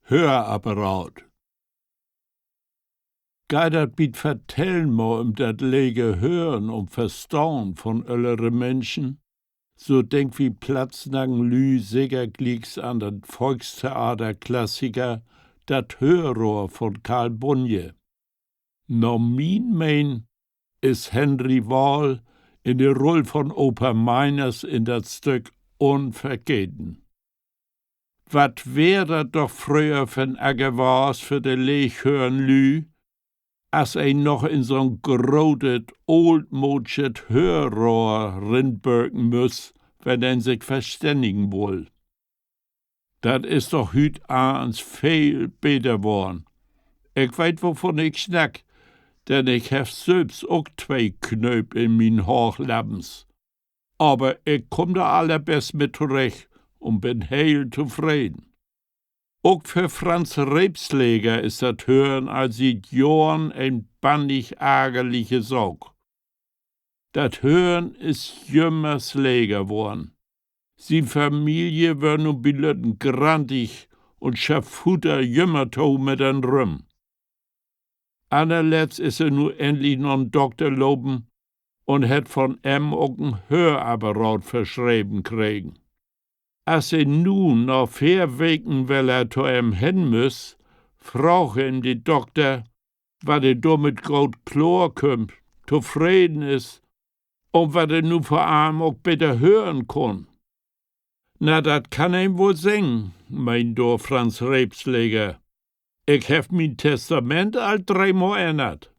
Hörapparat. Gei dat biet vertellen mo dat lege hören verstauen von öllere Menschen, so denk wie Platznagen Lü Segerglicks an dat Volkstheaterklassiker Dat Hörrohr von Karl Bunje. No mein is Henry Wahl in der Rolle von Opa Meiners in dat Stück unvergeten. Wat wär dat doch früher von Aggewaas für de Lechhörn Lü, als noch in so'n grotet, oldmodschet Hörrohr rinbürgen muss, wenn sich verständigen will. Dat is doch hüt ans viel beter worn. Ich weet, wovon ich schnack, denn ich hef selbst auch 2 Knöp in min Hochlappens. Aber ich komm da allerbest mit zurecht und bin heil zufrieden. Auch für Franz Rebsleger ist das Hören als seit Jahren ein bandig ärgerliche Sorg. Das Hören ist jümmers Leger worden. Sie Familie wär nun bilöten grantig und schaff Futter jümmerto mit den Rüm. Anerletzt ist nu endlich noch ein Doktor loben und hat von auch ein Hörapparat verschrieben kriegen. Als nun noch 4 Weken wel zu hin muss, fragen die Doktor, wat damit grot Chlor kümmt, zufrieden ist und wat nu vor allem auch bitte hören kann. Na, dat kann ihm wohl singen, mein do Franz Rebsleger. Ich hef mein Testament all 3 Mal ändert.